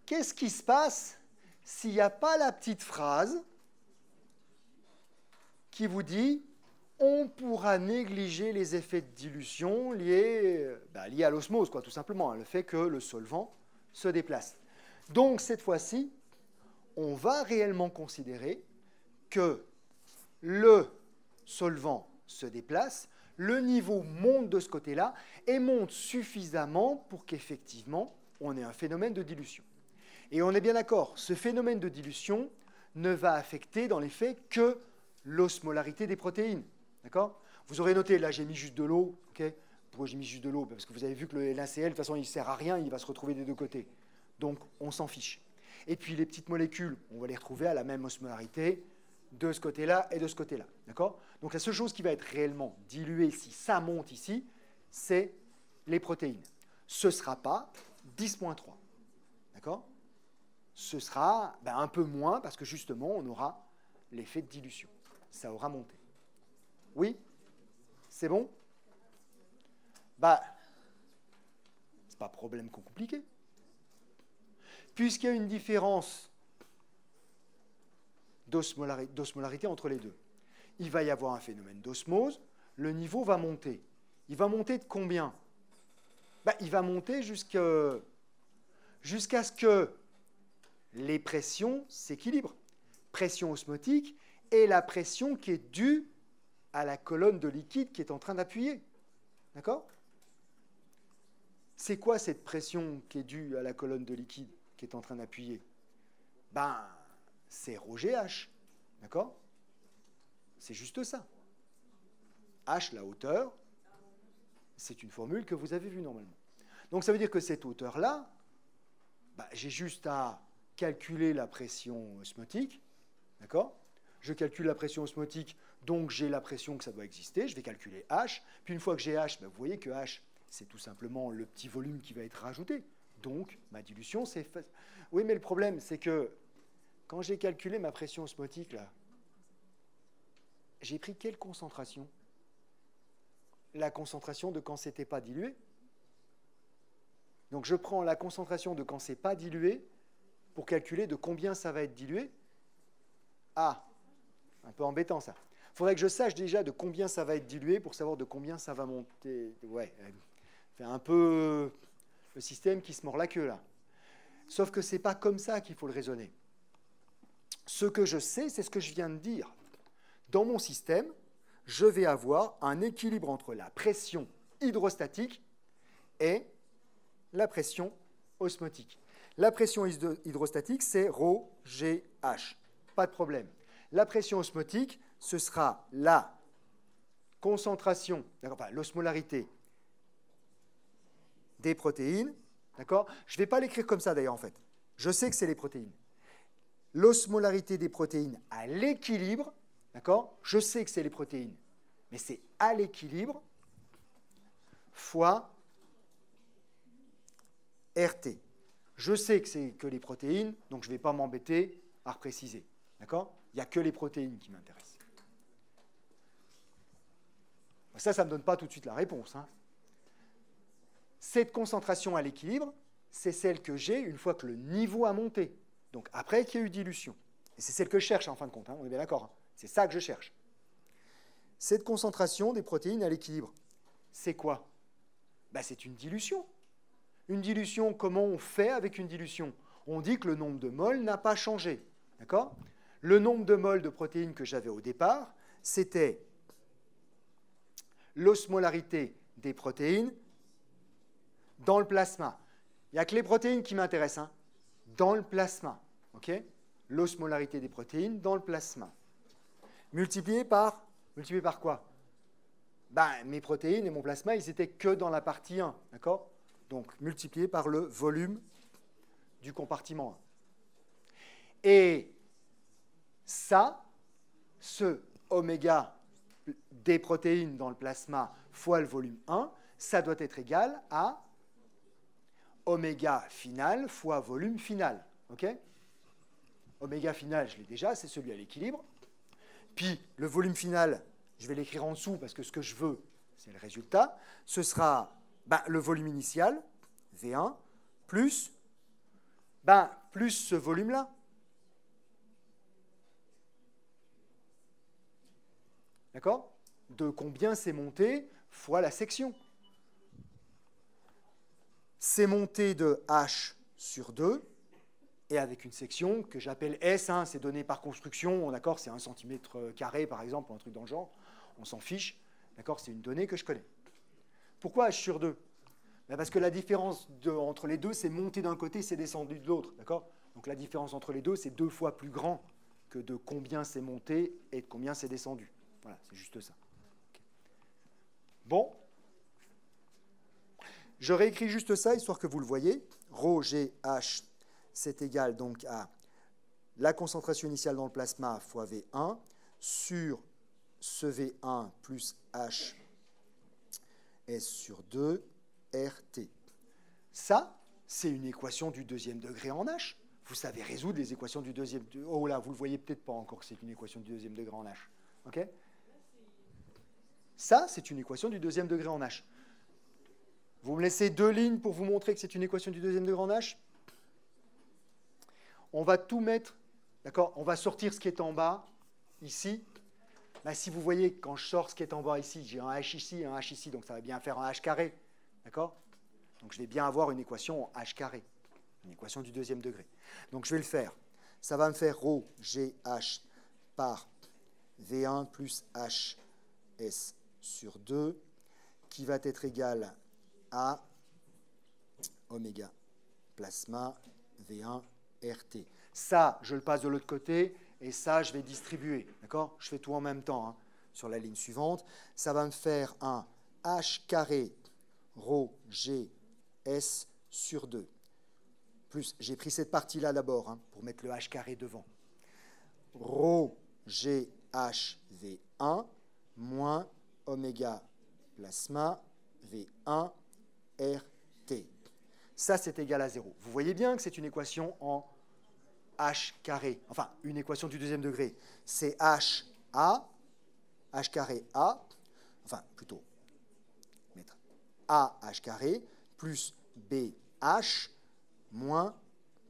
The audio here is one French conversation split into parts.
qu'est-ce qui se passe s'il n'y a pas la petite phrase qui vous dit « on pourra négliger les effets de dilution liés à l'osmose, tout simplement, hein, le fait que le solvant se déplace. » Donc, cette fois-ci, on va réellement considérer que le solvant se déplace, le niveau monte de ce côté-là et monte suffisamment pour qu'effectivement, on ait un phénomène de dilution. Et on est bien d'accord, ce phénomène de dilution ne va affecter dans les faits que l'osmolarité des protéines. D'accord ? Vous aurez noté, là j'ai mis juste de l'eau. Okay ? Pourquoi j'ai mis juste de l'eau ? Parce que vous avez vu que le NaCl, de toute façon, il ne sert à rien, il va se retrouver des deux côtés. Donc, on s'en fiche. Et puis, les petites molécules, on va les retrouver à la même osmolarité de ce côté-là et de ce côté-là. D'accord ? Donc, la seule chose qui va être réellement diluée, si ça monte ici, c'est les protéines. Ce ne sera pas 10-3. D'accord ? Ce sera un peu moins, parce que justement, on aura l'effet de dilution. Ça aura monté. Oui ? C'est bon ? C'est pas problème compliqué. Puisqu'il y a une différence d'osmolarité entre les deux. Il va y avoir un phénomène d'osmose, le niveau va monter. Il va monter de combien ? Il va monter jusqu'à ce que les pressions s'équilibrent. Pression osmotique et la pression qui est due à la colonne de liquide qui est en train d'appuyer. D'accord ? C'est quoi cette pression qui est due à la colonne de liquide qui est en train d'appuyer ? C'est ρGH. D'accord ? C'est juste ça. H, la hauteur, c'est une formule que vous avez vue normalement. Donc ça veut dire que cette hauteur-là, j'ai juste à calculer la pression osmotique. D'accord ? Je calcule la pression osmotique, donc j'ai la pression que ça doit exister. Je vais calculer H. Puis une fois que j'ai H, vous voyez que H, c'est tout simplement le petit volume qui va être rajouté. Donc, ma dilution, c'est... Oui, mais le problème, c'est que quand j'ai calculé ma pression osmotique, là, j'ai pris quelle concentration ? La concentration de quand ce n'était pas dilué. Donc, je prends la concentration de quand ce n'est pas dilué pour calculer de combien ça va être dilué. Ah, un peu embêtant, ça. Il faudrait que je sache déjà de combien ça va être dilué pour savoir de combien ça va monter. Ouais, fait un peu le système qui se mord la queue, là. Sauf que ce n'est pas comme ça qu'il faut le raisonner. Ce que je sais, c'est ce que je viens de dire. Dans mon système, je vais avoir un équilibre entre la pression hydrostatique et la pression osmotique. La pression hydrostatique, c'est ρGH. Pas de problème. La pression osmotique, ce sera la concentration, l'osmolarité des protéines. D'accord ? Je ne vais pas l'écrire comme ça, d'ailleurs, en fait. Je sais que c'est les protéines. L'osmolarité des protéines à l'équilibre, d'accord ? Je sais que c'est les protéines, mais c'est à l'équilibre fois RT. Je sais que c'est que les protéines, donc je ne vais pas m'embêter à repréciser. D'accord ? Il n'y a que les protéines qui m'intéressent. Ça ne me donne pas tout de suite la réponse. Hein. Cette concentration à l'équilibre, c'est celle que j'ai une fois que le niveau a monté. Donc après qu'il y a eu dilution. Et c'est celle que je cherche en fin de compte. Hein, on est bien d'accord. Hein. C'est ça que je cherche. Cette concentration des protéines à l'équilibre, c'est quoi ? C'est une dilution. Une dilution, comment on fait avec une dilution ? On dit que le nombre de moles n'a pas changé. D'accord ? Le nombre de moles de protéines que j'avais au départ, c'était l'osmolarité des protéines dans le plasma. Il n'y a que les protéines qui m'intéressent, hein, dans le plasma. Okay ? L'osmolarité des protéines dans le plasma. Multiplié par quoi ? Mes protéines et mon plasma, ils n'étaient que dans la partie 1. D'accord ? Donc, multiplié par le volume du compartiment 1. Et ça, ce oméga des protéines dans le plasma fois le volume 1, ça doit être égal à oméga final fois volume final. OK ? Oméga final, je l'ai déjà, c'est celui à l'équilibre. Puis le volume final, je vais l'écrire en dessous parce que ce que je veux, c'est le résultat. Ce sera le volume initial, V1, plus Ben, plus ce volume-là. D'accord? De combien c'est monté fois la section. C'est monté de h sur 2, et avec une section que j'appelle S, hein, c'est donné par construction, d'accord, c'est 1 cm² par exemple, ou un truc dans le genre, on s'en fiche, d'accord, c'est une donnée que je connais. Pourquoi h sur 2? Ben parce que la différence entre les deux, c'est monté d'un côté, c'est descendu de l'autre, d'accord? Donc la différence entre les deux, c'est 2 fois plus grand que de combien c'est monté et de combien c'est descendu. Voilà, c'est juste ça. Okay. Bon. Je réécris juste ça, histoire que vous le voyez. Rho G H, c'est égal donc à la concentration initiale dans le plasma fois V1 sur ce V1 plus H S sur 2 RT. Ça, c'est une équation du deuxième degré en H. Vous savez résoudre les équations du deuxième degré. Oh là, vous ne le voyez peut-être pas encore que c'est une équation du deuxième degré en H. OK? Ça, c'est une équation du deuxième degré en H. Vous me laissez 2 lignes pour vous montrer que c'est une équation du deuxième degré en H. On va tout mettre, d'accord? On va sortir ce qui est en bas, ici. Là, si vous voyez, quand je sors ce qui est en bas ici, j'ai un H ici, un H ici, donc ça va bien faire un H carré, d'accord? Donc je vais bien avoir une équation en H carré, une équation du deuxième degré. Donc je vais le faire. Ça va me faire ρ GH par V1 plus H S sur 2, qui va être égal à oméga plasma V1 RT. Ça, je le passe de l'autre côté, et ça, je vais distribuer. D'accord? Je fais tout en même temps, hein, sur la ligne suivante. Ça va me faire un H carré ρ G S sur 2. Plus, j'ai pris cette partie-là d'abord, hein, pour mettre le H carré devant. Rho G H V1 moins oméga plasma V1 RT. Ça, c'est égal à 0. Vous voyez bien que c'est une équation en H carré, enfin, une équation du deuxième degré. C'est H carré A, enfin, plutôt, mettre A H carré, plus B H, moins,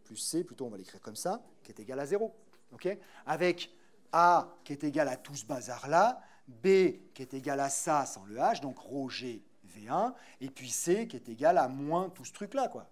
plus C, plutôt, on va l'écrire comme ça, qui est égal à 0. Okay? Avec A qui est égal à tout ce bazar-là, B qui est égal à ça sans le H, donc ρ G V1, et puis C qui est égal à moins tout ce truc-là, quoi.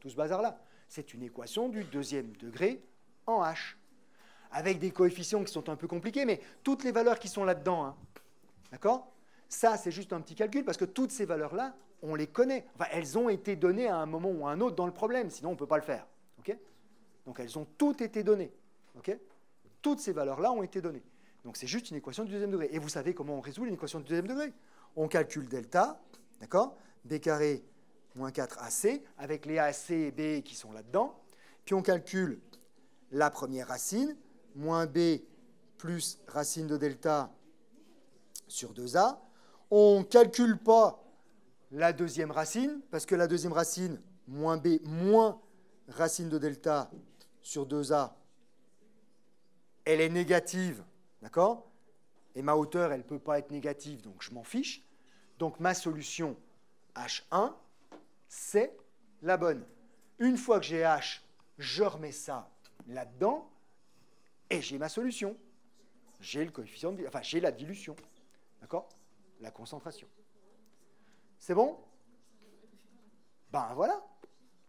Tout ce bazar-là. C'est une équation du deuxième degré en H, avec des coefficients qui sont un peu compliqués, mais toutes les valeurs qui sont là-dedans, hein, d'accord? Ça, c'est juste un petit calcul, parce que toutes ces valeurs-là, on les connaît. Enfin, elles ont été données à un moment ou à un autre dans le problème, sinon on ne peut pas le faire. Okay? Donc elles ont toutes été données. Okay? Toutes ces valeurs-là ont été données. Donc c'est juste une équation du deuxième degré. Et vous savez comment on résout une équation du deuxième degré? On calcule delta, d'accord? B carré moins 4AC, avec les AC et B qui sont là-dedans. Puis on calcule la première racine, moins B plus racine de delta sur 2A. On ne calcule pas la deuxième racine, parce que la deuxième racine, moins B, moins racine de delta sur 2A, elle est négative, d'accord? Et ma hauteur, elle ne peut pas être négative, donc je m'en fiche. Donc ma solution H1, c'est la bonne. Une fois que j'ai H, je remets ça là-dedans, et j'ai ma solution. J'ai le coefficient, enfin j'ai la dilution, d'accord? La concentration. C'est bon? Ben voilà,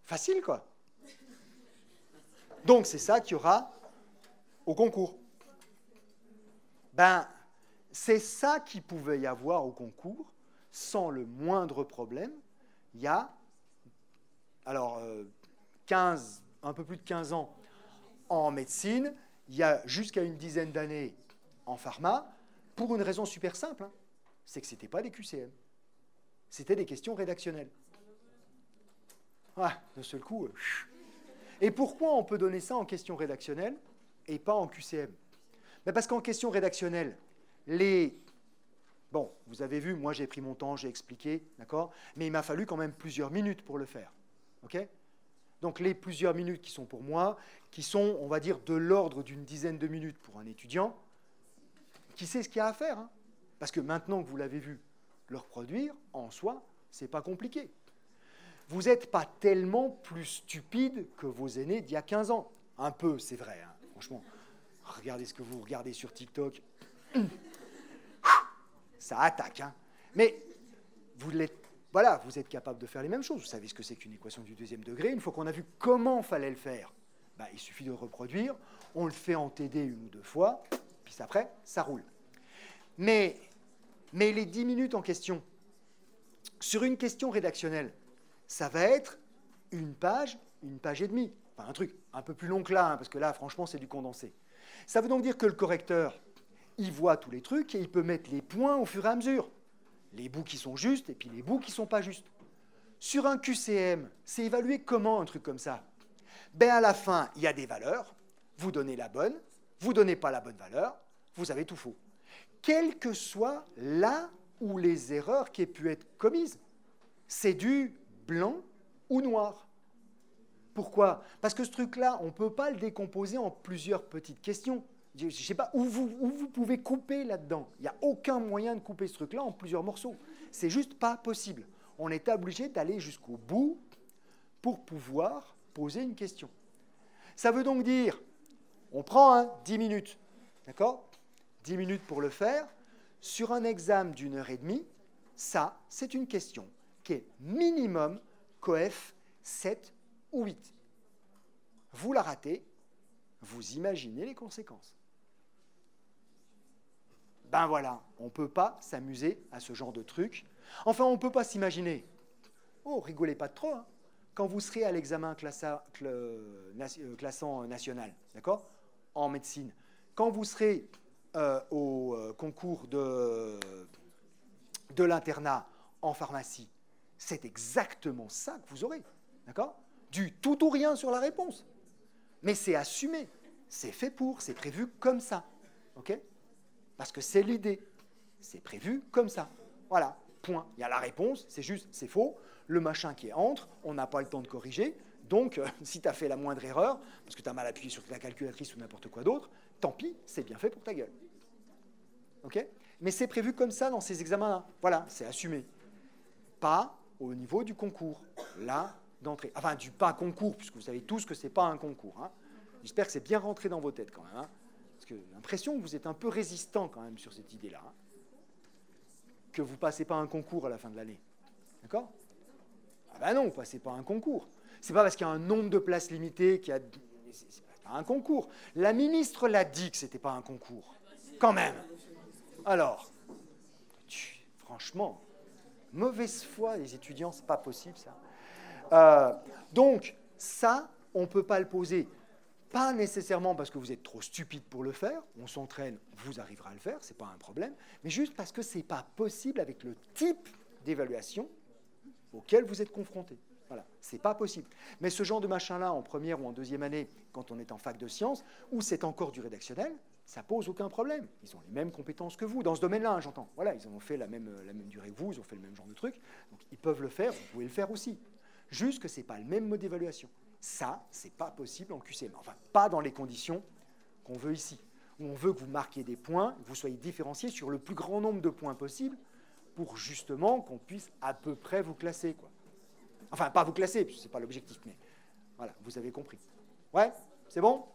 facile quoi. Donc c'est ça qu'il y aura au concours. Ben, c'est ça qu'il pouvait y avoir au concours, sans le moindre problème. Il y a, alors, un peu plus de 15 ans en médecine, il y a jusqu'à une dizaine d'années en pharma, pour une raison super simple, hein, c'est que ce n'était pas des QCM. C'était des questions rédactionnelles. Ah, d'un seul coup. Et pourquoi on peut donner ça en question rédactionnelle et pas en QCM? Ben parce qu'en question rédactionnelle, bon, vous avez vu, moi j'ai pris mon temps, j'ai expliqué, d'accord? Mais il m'a fallu quand même plusieurs minutes pour le faire. OK? Donc les plusieurs minutes qui sont pour moi, qui sont, on va dire, de l'ordre d'une dizaine de minutes pour un étudiant, qui sait ce qu'il y a à faire, hein? Parce que maintenant que vous l'avez vu, le reproduire, en soi, ce n'est pas compliqué. vous n'êtes pas tellement plus stupide que vos aînés d'il y a 15 ans. Un peu, c'est vrai, hein, franchement. Regardez ce que vous regardez sur TikTok. Ça attaque, hein. Mais voilà, vous êtes capable de faire les mêmes choses. Vous savez ce que c'est qu'une équation du deuxième degré. Une fois qu'on a vu comment il fallait le faire, ben, il suffit de reproduire. On le fait en TD 1 ou 2 fois, puis après, ça roule. Mais les 10 minutes en question, sur une question rédactionnelle, ça va être une page et demie. Enfin, un truc un peu plus long que là, hein, parce que là, franchement, c'est du condensé. Ça veut donc dire que le correcteur, il voit tous les trucs et il peut mettre les points au fur et à mesure. Les bouts qui sont justes et puis les bouts qui ne sont pas justes. Sur un QCM, c'est évalué comment un truc comme ça? Ben à la fin, il y a des valeurs, vous donnez la bonne, vous ne donnez pas la bonne valeur, vous avez tout faux. Quelle que soit là où les erreurs qui aient pu être commises, c'est du blanc ou noir. Pourquoi? Parce que ce truc-là, on ne peut pas le décomposer en plusieurs petites questions. Je ne sais pas où vous pouvez couper là-dedans. Il n'y a aucun moyen de couper ce truc-là en plusieurs morceaux. C'est juste pas possible. On est obligé d'aller jusqu'au bout pour pouvoir poser une question. Ça veut donc dire, on prend 10 minutes, d'accord? 10 minutes pour le faire. Sur un examen d'1 heure et demie, ça, c'est une question qui est minimum coef 7 ou 8. Vous la ratez, vous imaginez les conséquences. Ben voilà, on ne peut pas s'amuser à ce genre de truc. Enfin, on ne peut pas s'imaginer. Oh, rigolez pas de trop, hein. Quand vous serez à l'examen classant national, d'accord, en médecine, quand vous serez au concours de l'internat en pharmacie, c'est exactement ça que vous aurez, d'accord? Du tout ou rien sur la réponse. Mais c'est assumé, c'est fait pour, c'est prévu comme ça, ok? Parce que c'est l'idée, c'est prévu comme ça. Voilà, point. Il y a la réponse, c'est juste, c'est faux. Le machin qui est entre, on n'a pas le temps de corriger. Donc, si tu as fait la moindre erreur, parce que tu as mal appuyé sur ta calculatrice ou n'importe quoi d'autre, tant pis, c'est bien fait pour ta gueule. Ok? Mais c'est prévu comme ça dans ces examens-là. Voilà, c'est assumé. Pas au niveau du concours, là, d'entrée. Enfin, du pas concours, puisque vous savez tous que ce n'est pas un concours. Hein. J'espère que c'est bien rentré dans vos têtes quand même. Hein. Parce que j'ai l'impression que vous êtes un peu résistant quand même sur cette idée-là. Hein. Que vous ne passez pas un concours à la fin de l'année. D'accord? Ah ben non, vous ne passez pas un concours. C'est pas parce qu'il y a un nombre de places limitées qu'il y a... C'est pas un concours. La ministre l'a dit que ce n'était pas un concours. Quand même. Alors, franchement, mauvaise foi des étudiants, c'est pas possible ça. Donc, ça, on ne peut pas le poser. Pas nécessairement parce que vous êtes trop stupide pour le faire, on s'entraîne, vous arriverez à le faire, ce n'est pas un problème, mais juste parce que ce n'est pas possible avec le type d'évaluation auquel vous êtes confronté. Voilà, ce n'est pas possible. Mais ce genre de machin-là, en première ou en deuxième année, quand on est en fac de sciences, où c'est encore du rédactionnel, ça pose aucun problème. Ils ont les mêmes compétences que vous, dans ce domaine-là, hein, j'entends. Voilà, ils ont fait la même durée que vous, ils ont fait le même genre de truc, donc ils peuvent le faire, vous pouvez le faire aussi. Juste que ce n'est pas le même mode d'évaluation. Ça, ce n'est pas possible en QCM. Enfin, pas dans les conditions qu'on veut ici, où on veut que vous marquiez des points, que vous soyez différenciés sur le plus grand nombre de points possible pour justement qu'on puisse à peu près vous classer, quoi. Enfin, pas vous classer, puisque ce n'est pas l'objectif, mais voilà, vous avez compris. Ouais, c'est bon ?